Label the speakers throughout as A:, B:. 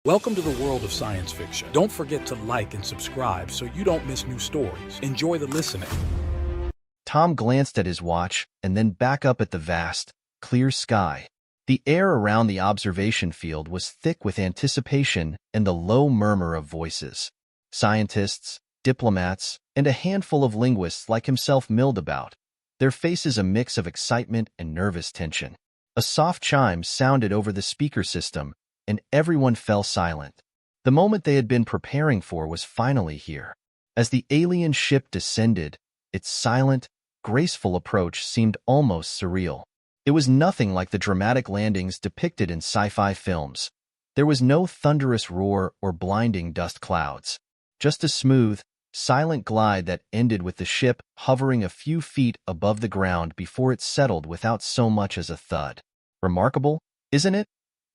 A: Welcome to the world of science fiction. Don't forget to like and subscribe so you don't miss new stories. Enjoy the listening.
B: Tom glanced at his watch and then back up at the vast, clear sky. The air around the observation field was thick with anticipation and the low murmur of voices. Scientists, diplomats, and a handful of linguists like himself milled about, their faces a mix of excitement and nervous tension. A soft chime sounded over the speaker system, and everyone fell silent. The moment they had been preparing for was finally here. As the alien ship descended, its silent, graceful approach seemed almost surreal. It was nothing like the dramatic landings depicted in sci-fi films. There was no thunderous roar or blinding dust clouds. Just a smooth, silent glide that ended with the ship hovering a few feet above the ground before it settled without so much as a thud. Remarkable, isn't it?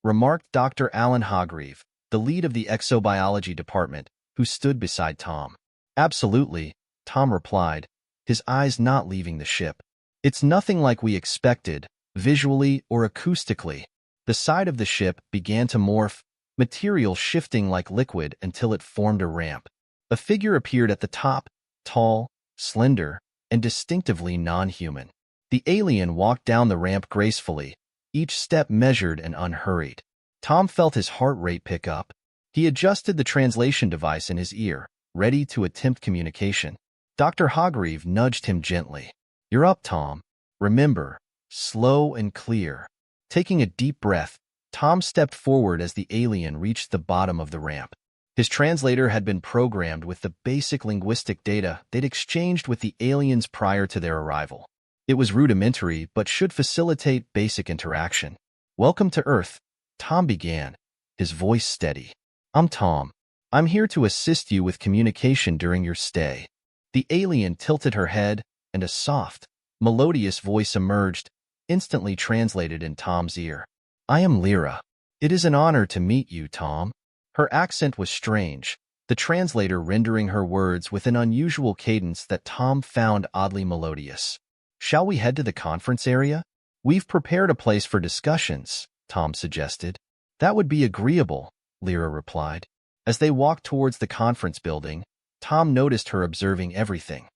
B: Remarked Dr. Alan Hargreave, the lead of the exobiology department, who stood beside Tom. Absolutely, Tom replied, his eyes not leaving the ship. It's nothing like we expected, visually or acoustically. The side of the ship began to morph, material shifting like liquid until it formed a ramp. A figure appeared at the top, tall, slender, and distinctively non-human. The alien walked down the ramp gracefully, each step measured and unhurried. Tom felt his heart rate pick up. He adjusted the translation device in his ear, ready to attempt communication. Dr. Hargreave nudged him gently. "You're up, Tom. Remember, slow and clear." Taking a deep breath, Tom stepped forward as the alien reached the bottom of the ramp. His translator had been programmed with the basic linguistic data they'd exchanged with the aliens prior to their arrival. It was rudimentary, but should facilitate basic interaction. "Welcome to Earth," Tom began, his voice steady. "I'm Tom. I'm here to assist you with communication during your stay." The alien tilted her head, and a soft, melodious voice emerged, instantly translated in Tom's ear. "I am Lyra. It is an honor to meet you, Tom." Her accent was strange, the translator rendering her words with an unusual cadence that Tom found oddly melodious. "Shall we head to the conference area? We've prepared a place for discussions," Tom suggested. "That would be agreeable," Lyra replied. As they walked towards the conference building, Tom noticed her observing everything,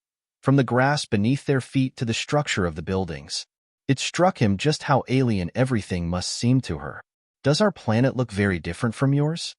B: from the grass beneath their feet to the structure of the buildings. It struck him just how alien everything must seem to her. "Does our planet look very different from yours?"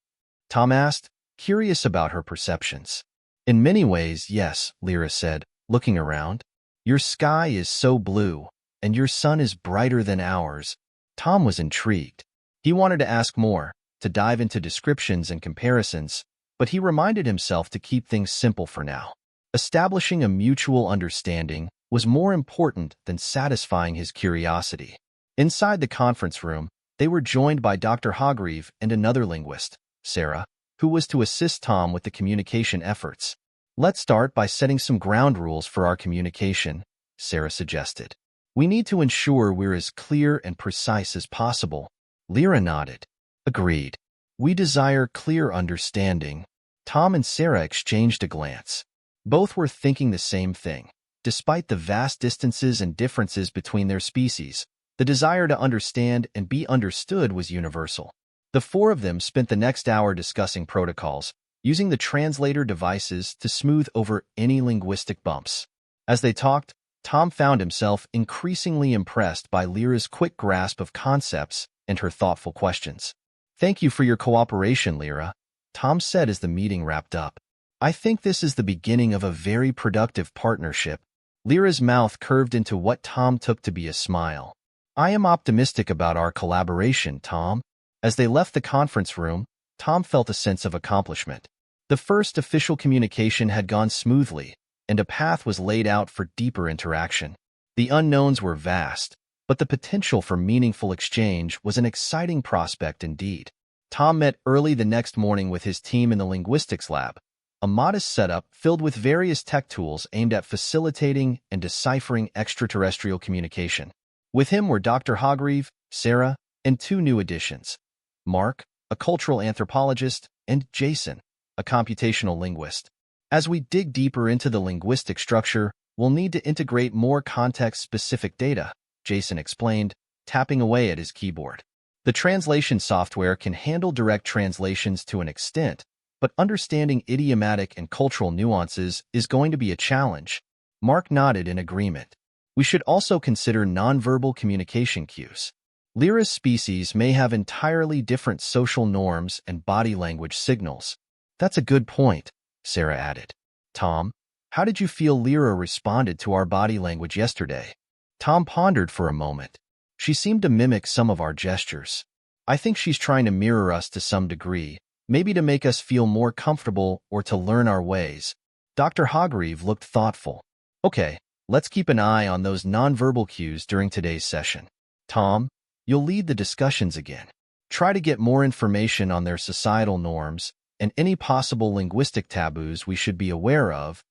B: Tom asked, curious about her perceptions. "In many ways, yes," Lyra said, looking around. "Your sky is so blue, and your sun is brighter than ours." Tom was intrigued. He wanted to ask more, to dive into descriptions and comparisons, but he reminded himself to keep things simple for now. Establishing a mutual understanding was more important than satisfying his curiosity. Inside the conference room, they were joined by Dr. Hargreave and another linguist, Sarah, who was to assist Tom with the communication efforts. "Let's start by setting some ground rules for our communication," Sarah suggested. "We need to ensure we're as clear and precise as possible." Lyra nodded. "Agreed. We desire clear understanding." Tom and Sarah exchanged a glance. Both were thinking the same thing. Despite the vast distances and differences between their species, the desire to understand and be understood was universal. The four of them spent the next hour discussing protocols, using the translator devices to smooth over any linguistic bumps. As they talked, Tom found himself increasingly impressed by Lyra's quick grasp of concepts and her thoughtful questions. "Thank you for your cooperation, Lyra," Tom said as the meeting wrapped up. "I think this is the beginning of a very productive partnership." Lyra's mouth curved into what Tom took to be a smile. "I am optimistic about our collaboration, Tom." As they left the conference room, Tom felt a sense of accomplishment. The first official communication had gone smoothly, and a path was laid out for deeper interaction. The unknowns were vast, but the potential for meaningful exchange was an exciting prospect indeed. Tom met early the next morning with his team in the linguistics lab, a modest setup filled with various tech tools aimed at facilitating and deciphering extraterrestrial communication. With him were Dr. Hargreave, Sarah, and two new additions: Mark, a cultural anthropologist, and Jason, a computational linguist. "As we dig deeper into the linguistic structure, we'll need to integrate more context-specific data," Jason explained, tapping away at his keyboard. The translation software can handle direct translations to an extent, but understanding idiomatic and cultural nuances is going to be a challenge. Mark nodded in agreement. We should also consider nonverbal communication cues. Lyra's species may have entirely different social norms and body language signals. That's a good point, Sarah added. Tom, how did you feel Lyra responded to our body language yesterday? Tom pondered for a moment. She seemed to mimic some of our gestures. I think she's trying to mirror us to some degree, maybe to make us feel more comfortable or to learn our ways. Dr. Hargreave looked thoughtful. Okay, let's keep an eye on those nonverbal cues during today's session. Tom, you'll lead the discussions again. Try to get more information on their societal norms and any possible linguistic taboos we should be aware of.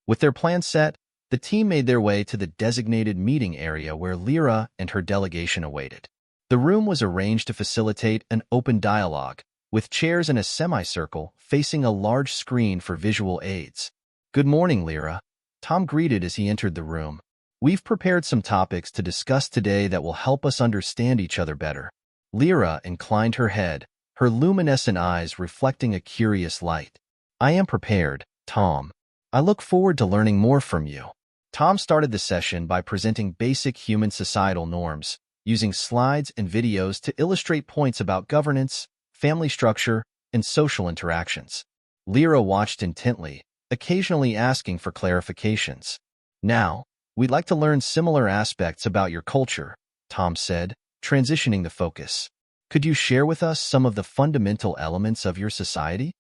B: With their plan set, the team made their way to the designated meeting area where Lyra and her delegation awaited. The room was arranged to facilitate an open dialogue, with chairs in a semicircle facing a large screen for visual aids. Good morning, Lyra, Tom greeted as he entered the room. We've prepared some topics to discuss today that will help us understand each other better. Lyra inclined her head, her luminescent eyes reflecting a curious light. I am prepared, Tom. I look forward to learning more from you. Tom started the session by presenting basic human societal norms, using slides and videos to illustrate points about governance, family structure, and social interactions. Lyra watched intently, occasionally asking for clarifications. Now, we'd like to learn similar aspects about your culture, Tom said, transitioning the focus. Could you share with us some of the fundamental elements of your society?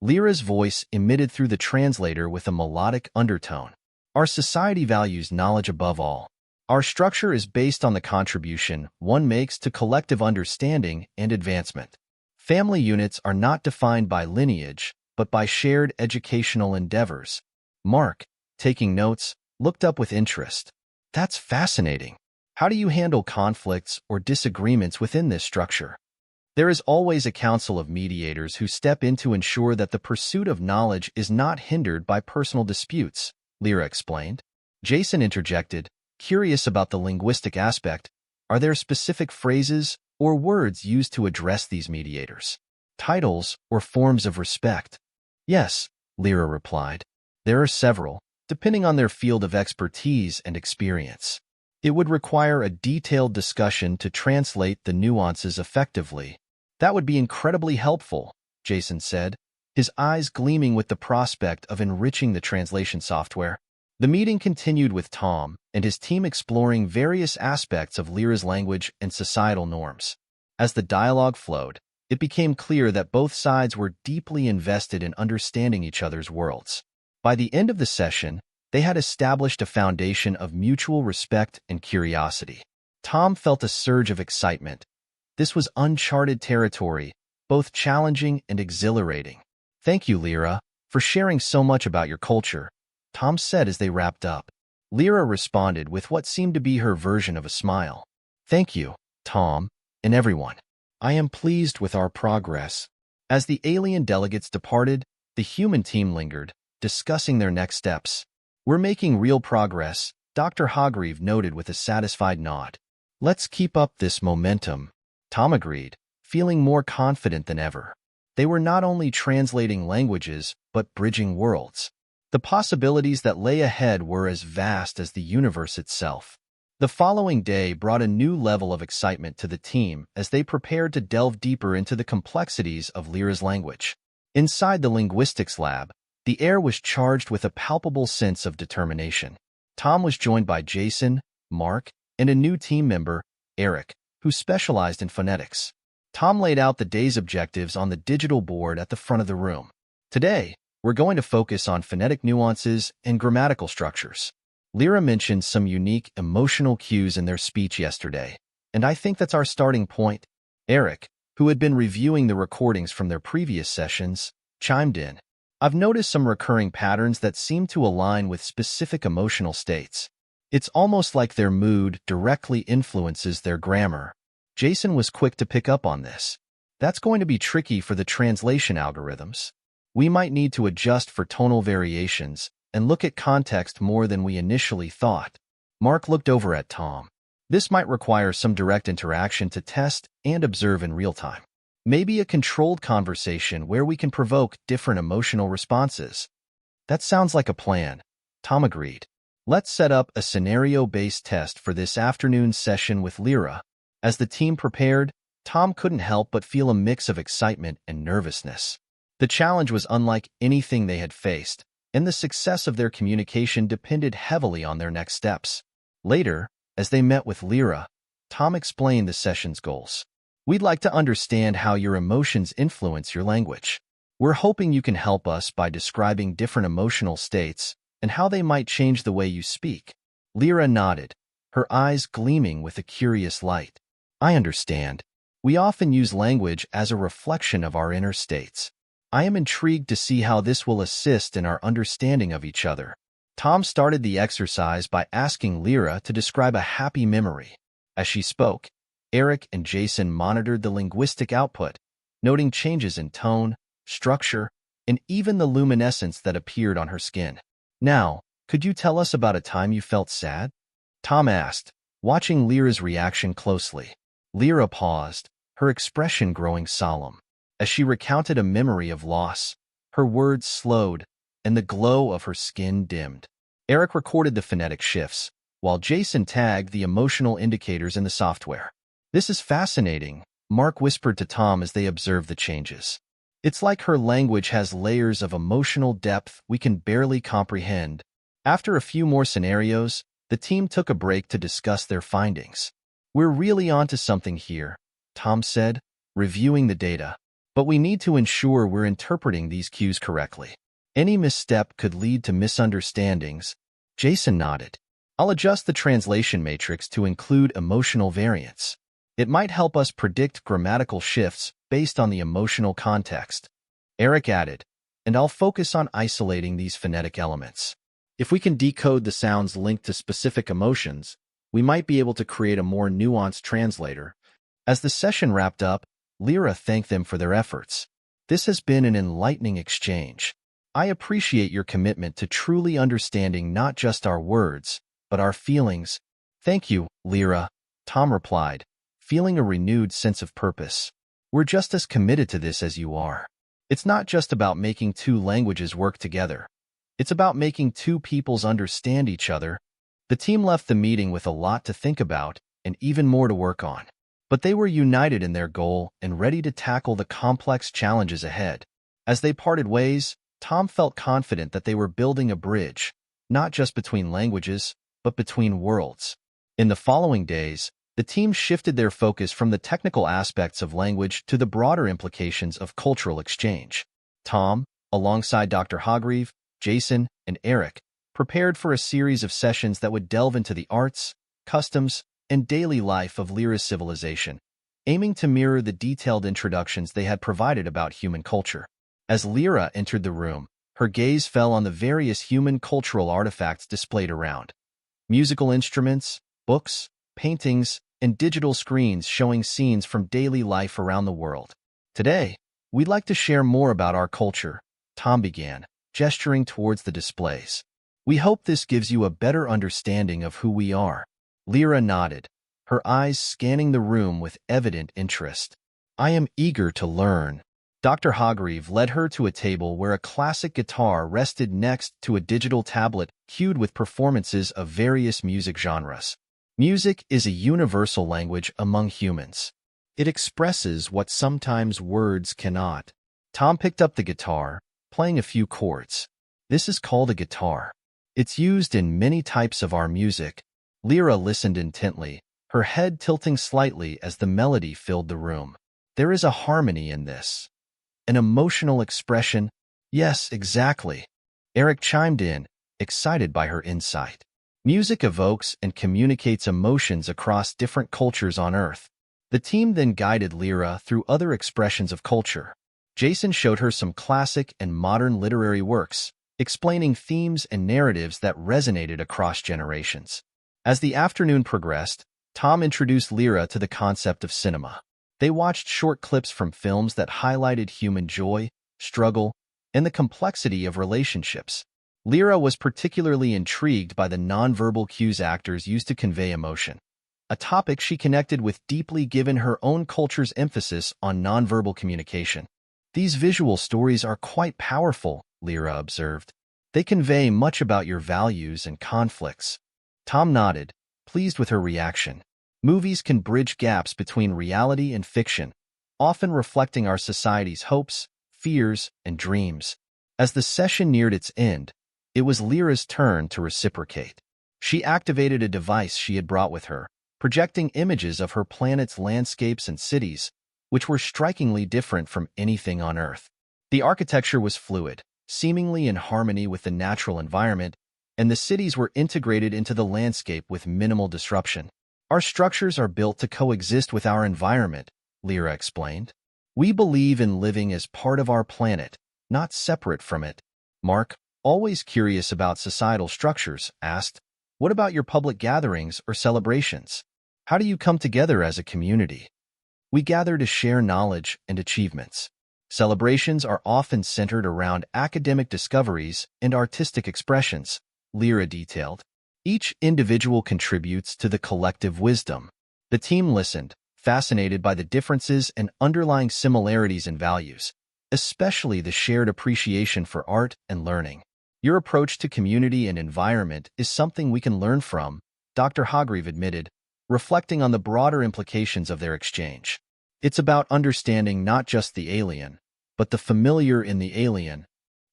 B: Lyra's voice emitted through the translator with a melodic undertone. Our society values knowledge above all. Our structure is based on the contribution one makes to collective understanding and advancement. Family units are not defined by lineage, but by shared educational endeavors. Mark, taking notes, looked up with interest. That's fascinating. How do you handle conflicts or disagreements within this structure? There is always a council of mediators who step in to ensure that the pursuit of knowledge is not hindered by personal disputes, Lyra explained. Jason interjected, curious about the linguistic aspect. Are there specific phrases or words used to address these mediators? Titles or forms of respect? Yes, Lyra replied. There are several, depending on their field of expertise and experience. It would require a detailed discussion to translate the nuances effectively. That would be incredibly helpful, Jason said, his eyes gleaming with the prospect of enriching the translation software. The meeting continued with Tom and his team exploring various aspects of Lyra's language and societal norms. As the dialogue flowed, it became clear that both sides were deeply invested in understanding each other's worlds. By the end of the session, they had established a foundation of mutual respect and curiosity. Tom felt a surge of excitement. This was uncharted territory, both challenging and exhilarating. Thank you, Lyra, for sharing so much about your culture, Tom said as they wrapped up. Lyra responded with what seemed to be her version of a smile. Thank you, Tom, and everyone. I am pleased with our progress. As the alien delegates departed, the human team lingered, discussing their next steps. We're making real progress, Dr. Hargreave noted with a satisfied nod. Let's keep up this momentum, Tom agreed, feeling more confident than ever. They were not only translating languages, but bridging worlds. The possibilities that lay ahead were as vast as the universe itself. The following day brought a new level of excitement to the team as they prepared to delve deeper into the complexities of Lyra's language. Inside the linguistics lab, the air was charged with a palpable sense of determination. Tom was joined by Jason, Mark, and a new team member, Eric, who specialized in phonetics. Tom laid out the day's objectives on the digital board at the front of the room. Today, we're going to focus on phonetic nuances and grammatical structures. Lyra mentioned some unique emotional cues in their speech yesterday, and I think that's our starting point. Eric, who had been reviewing the recordings from their previous sessions, chimed in. I've noticed some recurring patterns that seem to align with specific emotional states. It's almost like their mood directly influences their grammar. Jason was quick to pick up on this. That's going to be tricky for the translation algorithms. We might need to adjust for tonal variations and look at context more than we initially thought. Mark looked over at Tom. This might require some direct interaction to test and observe in real time. Maybe a controlled conversation where we can provoke different emotional responses. That sounds like a plan, Tom agreed. Let's set up a scenario-based test for this afternoon's session with Lyra. As the team prepared, Tom couldn't help but feel a mix of excitement and nervousness. The challenge was unlike anything they had faced, and the success of their communication depended heavily on their next steps. Later, as they met with Lyra, Tom explained the session's goals. We'd like to understand how your emotions influence your language. We're hoping you can help us by describing different emotional states and how they might change the way you speak. Lyra nodded, her eyes gleaming with a curious light. I understand. We often use language as a reflection of our inner states. I am intrigued to see how this will assist in our understanding of each other. Tom started the exercise by asking Lyra to describe a happy memory. As she spoke, Eric and Jason monitored the linguistic output, noting changes in tone, structure, and even the luminescence that appeared on her skin. Now, could you tell us about a time you felt sad? Tom asked, watching Lyra's reaction closely. Lyra paused, her expression growing solemn. As she recounted a memory of loss, her words slowed, and the glow of her skin dimmed. Eric recorded the phonetic shifts, while Jason tagged the emotional indicators in the software. This is fascinating, Mark whispered to Tom as they observed the changes. It's like her language has layers of emotional depth we can barely comprehend. After a few more scenarios, the team took a break to discuss their findings. We're really onto something here, Tom said, reviewing the data. But we need to ensure we're interpreting these cues correctly. Any misstep could lead to misunderstandings. Jason nodded. I'll adjust the translation matrix to include emotional variants. It might help us predict grammatical shifts based on the emotional context. Eric added, and I'll focus on isolating these phonetic elements. If we can decode the sounds linked to specific emotions, we might be able to create a more nuanced translator. As the session wrapped up, Lyra thanked them for their efforts. This has been an enlightening exchange. I appreciate your commitment to truly understanding not just our words, but our feelings. Thank you, Lyra, Tom replied, feeling a renewed sense of purpose. We're just as committed to this as you are. It's not just about making two languages work together. It's about making two peoples understand each other. The team left the meeting with a lot to think about and even more to work on. But they were united in their goal and ready to tackle the complex challenges ahead. As they parted ways, Tom felt confident that they were building a bridge, not just between languages, but between worlds. In the following days, the team shifted their focus from the technical aspects of language to the broader implications of cultural exchange. Tom, alongside Dr. Hargreave, Jason, and Eric, prepared for a series of sessions that would delve into the arts, customs, and daily life of Lyra's civilization, aiming to mirror the detailed introductions they had provided about human culture. As Lyra entered the room, her gaze fell on the various human cultural artifacts displayed around. Musical instruments, books, paintings, and digital screens showing scenes from daily life around the world. Today, we'd like to share more about our culture, Tom began, gesturing towards the displays. We hope this gives you a better understanding of who we are. Lyra nodded, her eyes scanning the room with evident interest. I am eager to learn. Dr. Hargreave led her to a table where a classic guitar rested next to a digital tablet queued with performances of various music genres. Music is a universal language among humans. It expresses what sometimes words cannot. Tom picked up the guitar, playing a few chords. This is called a guitar. It's used in many types of our music. Lyra listened intently, her head tilting slightly as the melody filled the room. There is a harmony in this. An emotional expression. Yes, exactly. Eric chimed in, excited by her insight. Music evokes and communicates emotions across different cultures on Earth. The team then guided Lyra through other expressions of culture. Jason showed her some classic and modern literary works, explaining themes and narratives that resonated across generations. As the afternoon progressed, Tom introduced Lyra to the concept of cinema. They watched short clips from films that highlighted human joy, struggle, and the complexity of relationships. Lyra was particularly intrigued by the nonverbal cues actors used to convey emotion. a topic she connected with deeply given her own culture's emphasis on nonverbal communication. These visual stories are quite powerful, Lyra observed. They convey much about your values and conflicts. Tom nodded, pleased with her reaction. Movies can bridge gaps between reality and fiction, often reflecting our society's hopes, fears, and dreams. As the session neared its end, it was Lyra's turn to reciprocate. She activated a device she had brought with her, projecting images of her planet's landscapes and cities, which were strikingly different from anything on Earth. The architecture was fluid, seemingly in harmony with the natural environment, and the cities were integrated into the landscape with minimal disruption. Our structures are built to coexist with our environment, Lyra explained. We believe in living as part of our planet, not separate from it. Mark, always curious about societal structures, asked, what about your public gatherings or celebrations? How do you come together as a community? We gather to share knowledge and achievements. Celebrations are often centered around academic discoveries and artistic expressions, Lyra detailed. Each individual contributes to the collective wisdom. The team listened, fascinated by the differences and underlying similarities in values, especially the shared appreciation for art and learning. Your approach to community and environment is something we can learn from, Dr. Hargreave admitted, reflecting on the broader implications of their exchange. It's about understanding not just the alien, but the familiar in the alien.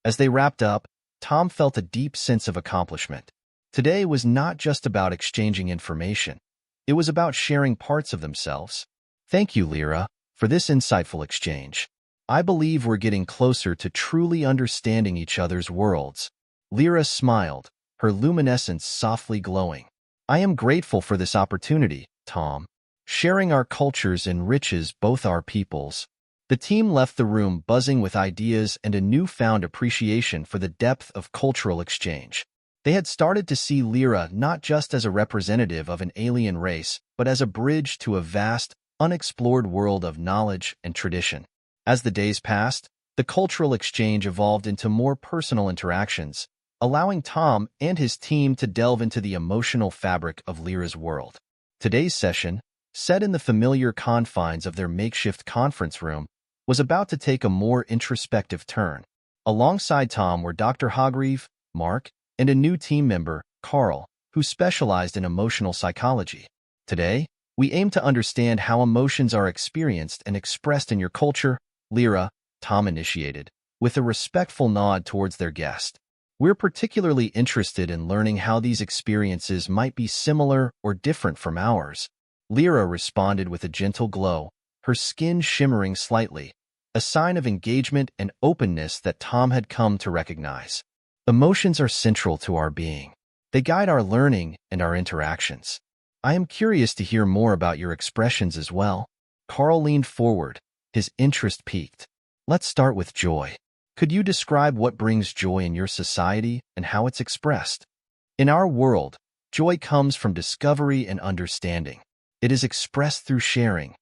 B: As they wrapped up, Tom felt a deep sense of accomplishment. Today was not just about exchanging information. It was about sharing parts of themselves. Thank you, Lyra, for this insightful exchange. I believe we're getting closer to truly understanding each other's worlds. Lyra smiled, her luminescence softly glowing. I am grateful for this opportunity, Tom. Sharing our cultures enriches both our peoples. The team left the room buzzing with ideas and a newfound appreciation for the depth of cultural exchange. They had started to see Lyra not just as a representative of an alien race, but as a bridge to a vast, unexplored world of knowledge and tradition. As the days passed, the cultural exchange evolved into more personal interactions, allowing Tom and his team to delve into the emotional fabric of Lyra's world. Today's session, set in the familiar confines of their makeshift conference room, was about to take a more introspective turn. Alongside Tom were Dr. Hargreave, Mark, and a new team member, Carl, who specialized in emotional psychology. Today, we aim to understand how emotions are experienced and expressed in your culture, Lyra, Tom initiated, with a respectful nod towards their guest. We're particularly interested in learning how these experiences might be similar or different from ours. Lyra responded with a gentle glow, her skin shimmering slightly, a sign of engagement and openness that Tom had come to recognize. Emotions are central to our being. They guide our learning and our interactions. I am curious to hear more about your expressions as well. Carl leaned forward, his interest piqued. Let's start with joy. Could you describe what brings joy in your society and how it's expressed? In our world, joy comes from discovery and understanding. It is expressed through sharing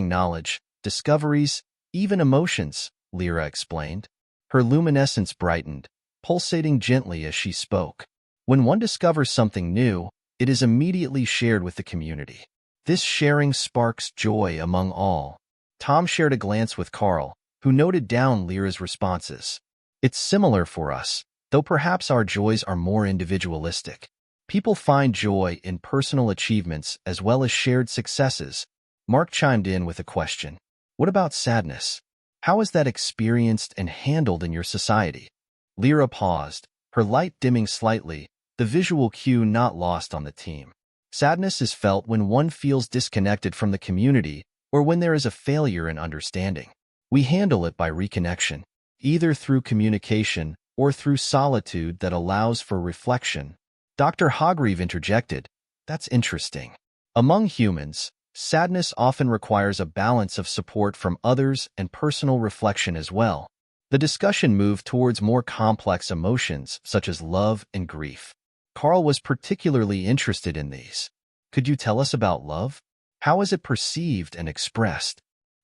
B: knowledge, discoveries, even emotions, Lyra explained. Her luminescence brightened, pulsating gently as she spoke. When one discovers something new, it is immediately shared with the community. This sharing sparks joy among all. Tom shared a glance with Carl, who noted down Lyra's responses. It's similar for us, though perhaps our joys are more individualistic. People find joy in personal achievements as well as shared successes. Mark chimed in with a question. What about sadness? How is that experienced and handled in your society? Lyra paused, her light dimming slightly, the visual cue not lost on the team. Sadness is felt when one feels disconnected from the community or when there is a failure in understanding. We handle it by reconnection, either through communication or through solitude that allows for reflection. Dr. Hargreave interjected, That's interesting. Among humans, sadness often requires a balance of support from others and personal reflection as well. The discussion moved towards more complex emotions such as love and grief. Carl was particularly interested in these. Could you tell us about love? How is it perceived and expressed?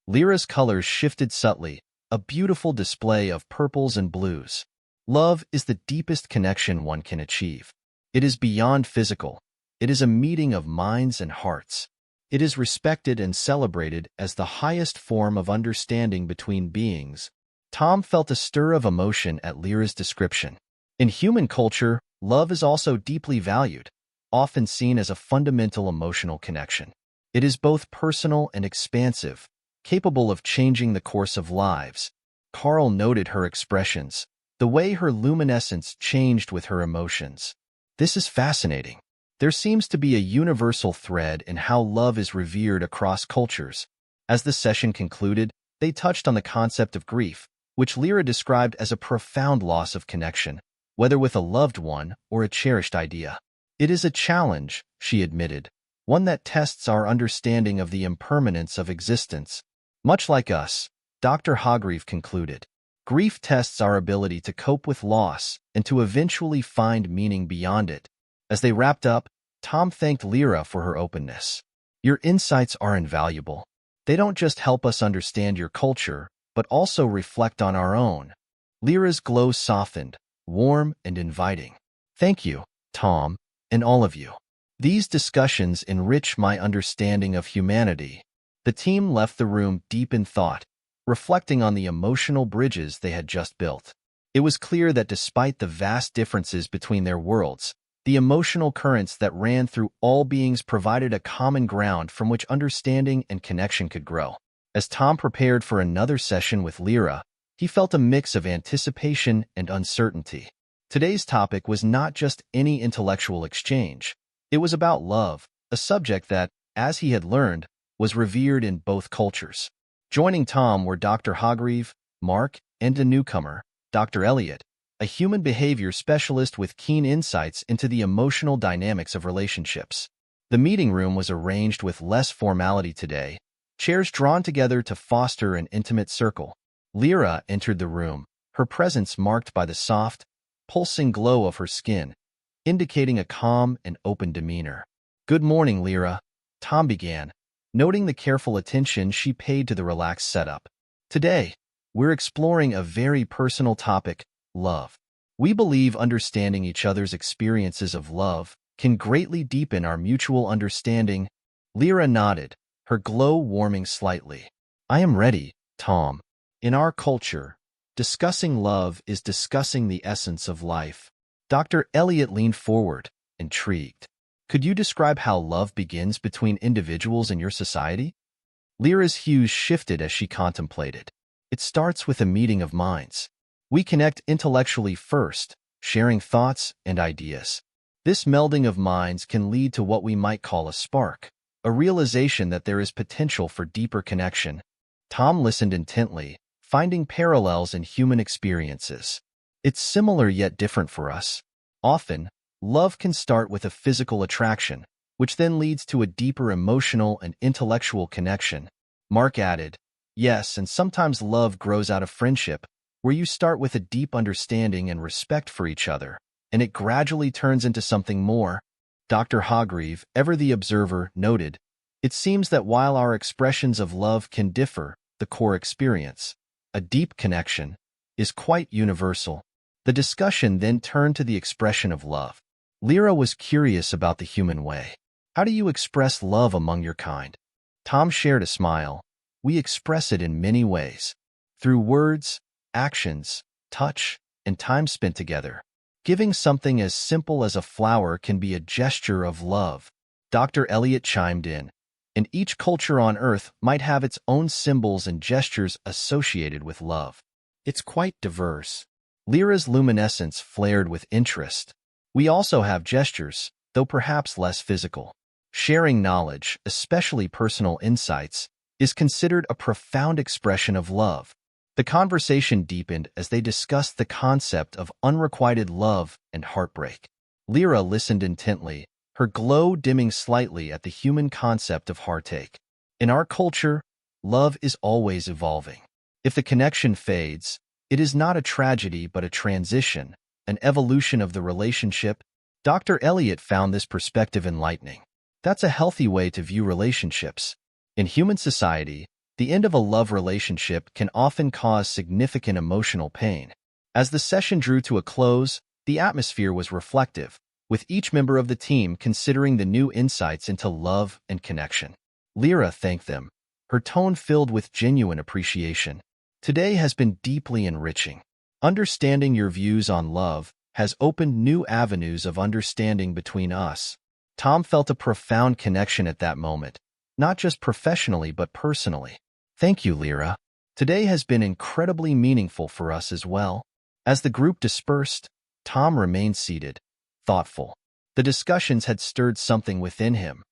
B: Lyra's colors shifted subtly, a beautiful display of purples and blues. Love is the deepest connection one can achieve. It is beyond physical. It is a meeting of minds and hearts. It is respected and celebrated as the highest form of understanding between beings. Tom felt a stir of emotion at Lyra's description. In human culture, love is also deeply valued, often seen as a fundamental emotional connection. It is both personal and expansive, capable of changing the course of lives. Carl noted her expressions, the way her luminescence changed with her emotions. This is fascinating. There seems to be a universal thread in how love is revered across cultures. As the session concluded, they touched on the concept of grief, which Lyra described as a profound loss of connection, whether with a loved one or a cherished idea. It is a challenge, she admitted, one that tests our understanding of the impermanence of existence. Much like us, Dr. Hargreave concluded, grief tests our ability to cope with loss and to eventually find meaning beyond it. As they wrapped up, Tom thanked Lyra for her openness. Your insights are invaluable. They don't just help us understand your culture, but also reflect on our own. Lyra's glow softened, warm and inviting. Thank you, Tom, and all of you. These discussions enrich my understanding of humanity. The team left the room deep in thought, reflecting on the emotional bridges they had just built. It was clear that despite the vast differences between their worlds, the emotional currents that ran through all beings provided a common ground from which understanding and connection could grow. As Tom prepared for another session with Lyra, he felt a mix of anticipation and uncertainty. Today's topic was not just any intellectual exchange. It was about love, a subject that, as he had learned, was revered in both cultures. Joining Tom were Dr. Hargreave, Mark, and a newcomer, Dr. Elliot, a human behavior specialist with keen insights into the emotional dynamics of relationships. The meeting room was arranged with less formality today, chairs drawn together to foster an intimate circle. Lyra entered the room, her presence marked by the soft, pulsing glow of her skin, indicating a calm and open demeanor. "Good morning, Lyra," Tom began, noting the careful attention she paid to the relaxed setup. "Today, we're exploring a very personal topic, love. We believe understanding each other's experiences of love can greatly deepen our mutual understanding." Lyra nodded, her glow warming slightly. "I am ready, Tom. In our culture, discussing love is discussing the essence of life." Dr. Elliot leaned forward, intrigued. "Could you describe how love begins between individuals in your society?" Lyra's hues shifted as she contemplated. "It starts with a meeting of minds. We connect intellectually first, sharing thoughts and ideas. This melding of minds can lead to what we might call a spark, a realization that there is potential for deeper connection." Tom listened intently, finding parallels in human experiences. "It's similar yet different for us. Often, love can start with a physical attraction, which then leads to a deeper emotional and intellectual connection." Mark added, "Yes, and sometimes love grows out of friendship, where you start with a deep understanding and respect for each other, and it gradually turns into something more." Dr. Hargreave, ever the observer, noted, "It seems that while our expressions of love can differ, the core experience, a deep connection, is quite universal." The discussion then turned to the expression of love. Lyra was curious about the human way. "How do you express love among your kind?" Tom shared a smile. "We express it in many ways. Through words, actions, touch, and time spent together. Giving something as simple as a flower can be a gesture of love." Dr. Elliot chimed in, "And each culture on Earth might have its own symbols and gestures associated with love. It's quite diverse." Lyra's luminescence flared with interest. "We also have gestures, though perhaps less physical. Sharing knowledge, especially personal insights, is considered a profound expression of love." The conversation deepened as they discussed the concept of unrequited love and heartbreak. Lyra listened intently, her glow dimming slightly at the human concept of heartache. "In our culture, love is always evolving. If the connection fades, it is not a tragedy but a transition, an evolution of the relationship." Dr. Elliot found this perspective enlightening. That's a healthy way to view relationships. In human society, the end of a love relationship can often cause significant emotional pain. As the session drew to a close, the atmosphere was reflective, with each member of the team considering the new insights into love and connection. Lyra thanked them, her tone filled with genuine appreciation. Today has been deeply enriching. Understanding your views on love has opened new avenues of understanding between us. Tom felt a profound connection at that moment, not just professionally but personally. Thank you, Lyra. Today has been incredibly meaningful for us as well. As the group dispersed, Tom remained seated, thoughtful. The discussions had stirred something within him,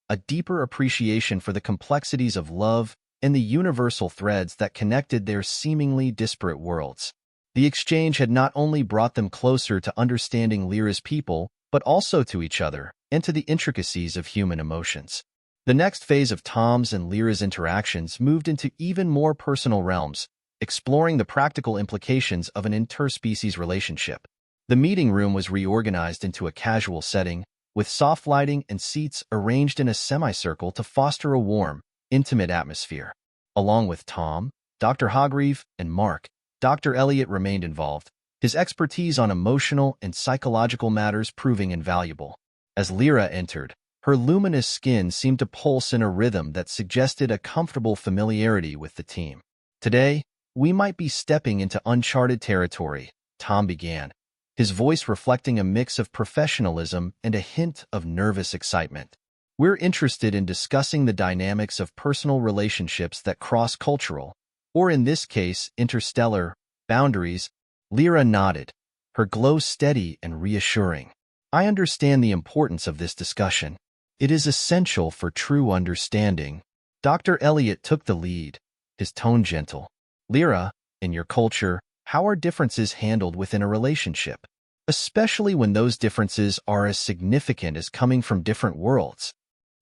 B: a deeper appreciation for the complexities of love and the universal threads that connected their seemingly disparate worlds. The exchange had not only brought them closer to understanding Lyra's people, but also to each other and to the intricacies of human emotions. The next phase of Tom's and Lyra's interactions moved into even more personal realms, exploring the practical implications of an interspecies relationship. The meeting room was reorganized into a casual setting, with soft lighting and seats arranged in a semicircle to foster a warm, intimate atmosphere. Along with Tom, Dr. Hargreave, and Mark, Dr. Elliot remained involved, his expertise on emotional and psychological matters proving invaluable. As Lyra entered, her luminous skin seemed to pulse in a rhythm that suggested a comfortable familiarity with the team. Today, we might be stepping into uncharted territory, Tom began, his voice reflecting a mix of professionalism and a hint of nervous excitement. We're interested in discussing the dynamics of personal relationships that cross cultural, or in this case, interstellar, boundaries. Lyra nodded, her glow steady and reassuring. I understand the importance of this discussion. It is essential for true understanding. Dr. Elliot took the lead, his tone gentle. Lyra, in your culture, how are differences handled within a relationship? Especially when those differences are as significant as coming from different worlds.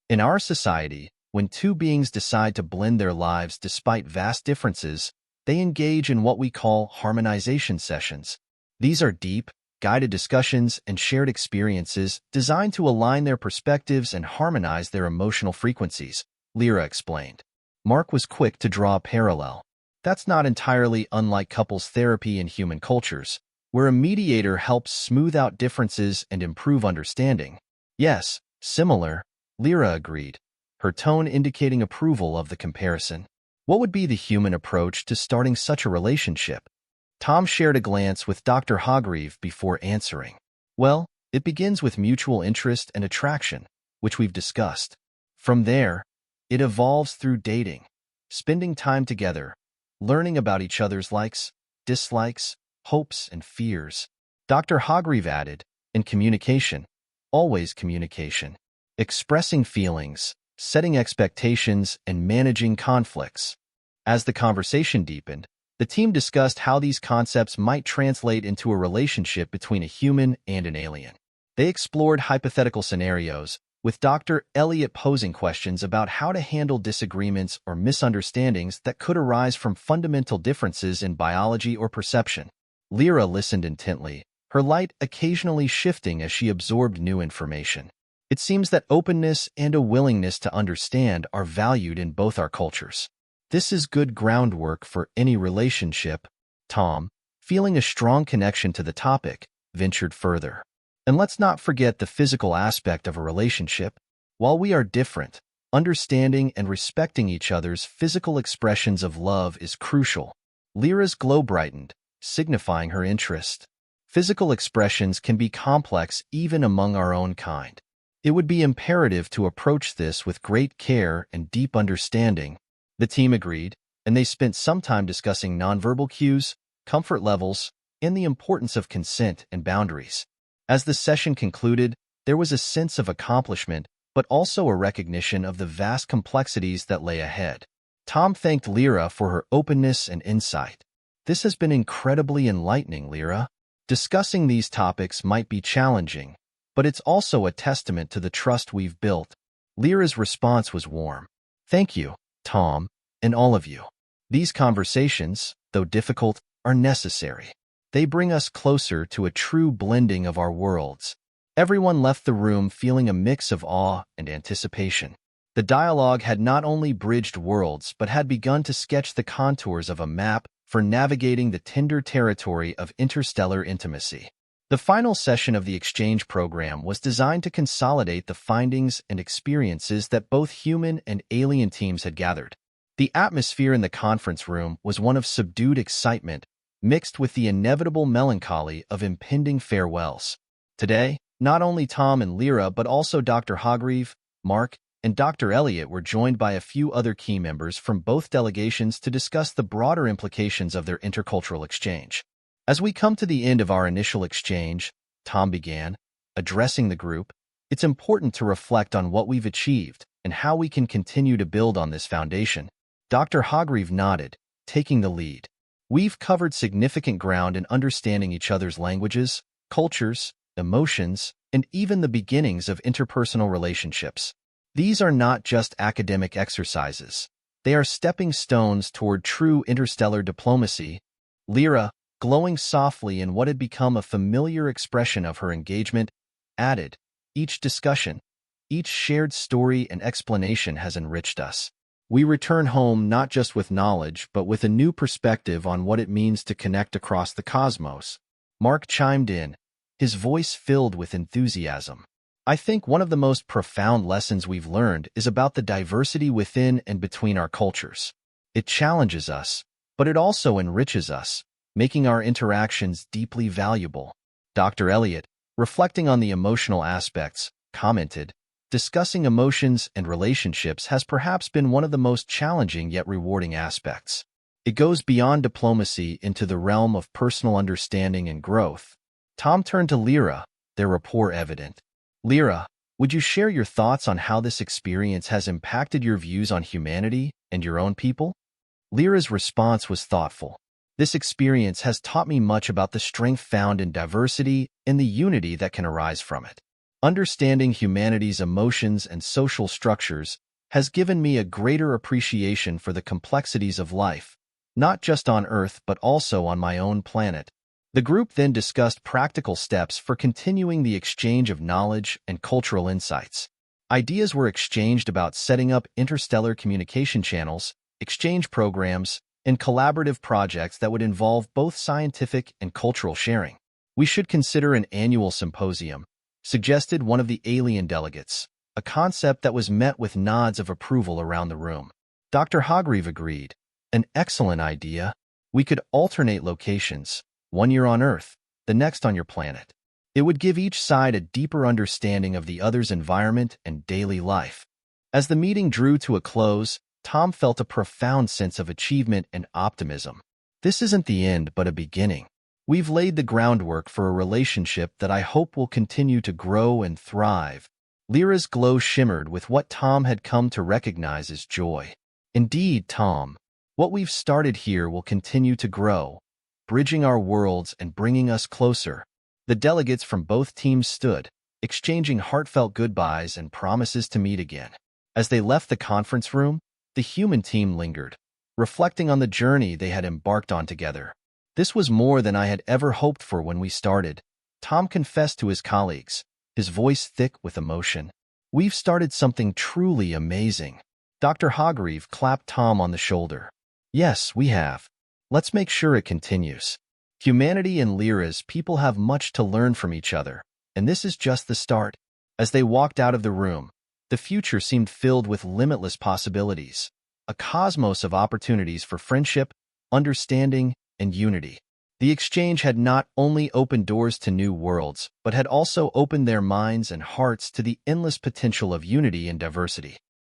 B: In our society, when two beings decide to blend their lives despite vast differences, they engage in what we call harmonization sessions. These are deep, guided discussions and shared experiences designed to align their perspectives and harmonize their emotional frequencies, Lyra explained. Mark was quick to draw a parallel. That's not entirely unlike couples therapy in human cultures, where a mediator helps smooth out differences and improve understanding. Yes, similar, Lyra agreed, her tone indicating approval of the comparison. What would be the human approach to starting such a relationship? Tom shared a glance with Dr. Hargreave before answering. Well, it begins with mutual interest and attraction, which we've discussed. From there, it evolves through dating, spending time together, learning about each other's likes, dislikes, hopes, and fears. Dr. Hargreave added, and communication, always communication, expressing feelings, setting expectations, and managing conflicts. As the conversation deepened, the team discussed how these concepts might translate into a relationship between a human and an alien. They explored hypothetical scenarios, with Dr. Elliot posing questions about how to handle disagreements or misunderstandings that could arise from fundamental differences in biology or perception. Lyra listened intently, her light occasionally shifting as she absorbed new information. It seems that openness and a willingness to understand are valued in both our cultures. This is good groundwork for any relationship. Tom, feeling a strong connection to the topic, ventured further. And let's not forget the physical aspect of a relationship. While we are different, understanding and respecting each other's physical expressions of love is crucial. Lyra's glow brightened, signifying her interest. Physical expressions can be complex even among our own kind. It would be imperative to approach this with great care and deep understanding. The team agreed, and they spent some time discussing nonverbal cues, comfort levels, and the importance of consent and boundaries. As the session concluded, there was a sense of accomplishment, but also a recognition of the vast complexities that lay ahead. Tom thanked Lyra for her openness and insight. This has been incredibly enlightening, Lyra. Discussing these topics might be challenging, but it's also a testament to the trust we've built. Lyra's response was warm. Thank you, Tom, and all of you. These conversations, though difficult, are necessary. They bring us closer to a true blending of our worlds. Everyone left the room feeling a mix of awe and anticipation. The dialogue had not only bridged worlds but had begun to sketch the contours of a map for navigating the tender territory of interstellar intimacy. The final session of the exchange program was designed to consolidate the findings and experiences that both human and alien teams had gathered. The atmosphere in the conference room was one of subdued excitement, mixed with the inevitable melancholy of impending farewells. Today, not only Tom and Lyra but also Dr. Hargreave, Mark, and Dr. Elliot were joined by a few other key members from both delegations to discuss the broader implications of their intercultural exchange. As we come to the end of our initial exchange, Tom began, addressing the group, it's important to reflect on what we've achieved and how we can continue to build on this foundation. Dr. Hargreave nodded, taking the lead. We've covered significant ground in understanding each other's languages, cultures, emotions, and even the beginnings of interpersonal relationships. These are not just academic exercises. They are stepping stones toward true interstellar diplomacy. Lyra, glowing softly in what had become a familiar expression of her engagement, added, each discussion, each shared story and explanation has enriched us. We return home not just with knowledge, but with a new perspective on what it means to connect across the cosmos. Mark chimed in, his voice filled with enthusiasm. I think one of the most profound lessons we've learned is about the diversity within and between our cultures. It challenges us, but it also enriches us, making our interactions deeply valuable. Dr. Elliot, reflecting on the emotional aspects, commented, discussing emotions and relationships has perhaps been one of the most challenging yet rewarding aspects. It goes beyond diplomacy into the realm of personal understanding and growth. Tom turned to Lyra, their rapport evident. Lyra, would you share your thoughts on how this experience has impacted your views on humanity and your own people? Lyra's response was thoughtful. This experience has taught me much about the strength found in diversity and the unity that can arise from it. Understanding humanity's emotions and social structures has given me a greater appreciation for the complexities of life, not just on Earth but also on my own planet. The group then discussed practical steps for continuing the exchange of knowledge and cultural insights. Ideas were exchanged about setting up interstellar communication channels, exchange programs, and collaborative projects that would involve both scientific and cultural sharing. We should consider an annual symposium, suggested one of the alien delegates, a concept that was met with nods of approval around the room. Dr. Hargreave agreed. An excellent idea. We could alternate locations, one year on Earth, the next on your planet. It would give each side a deeper understanding of the other's environment and daily life. As the meeting drew to a close, Tom felt a profound sense of achievement and optimism. This isn't the end, but a beginning. We've laid the groundwork for a relationship that I hope will continue to grow and thrive. Lyra's glow shimmered with what Tom had come to recognize as joy. Indeed, Tom, what we've started here will continue to grow, bridging our worlds and bringing us closer. The delegates from both teams stood, exchanging heartfelt goodbyes and promises to meet again. As they left the conference room, the human team lingered, reflecting on the journey they had embarked on together. This was more than I had ever hoped for when we started, Tom confessed to his colleagues, his voice thick with emotion. We've started something truly amazing. Dr. Hargreave clapped Tom on the shoulder. Yes, we have. Let's make sure it continues. Humanity and Lyra's people have much to learn from each other, and this is just the start. As they walked out of the room, the future seemed filled with limitless possibilities, a cosmos of opportunities for friendship, understanding, and unity. The exchange had not only opened doors to new worlds, but had also opened their minds and hearts to the endless potential of unity and diversity.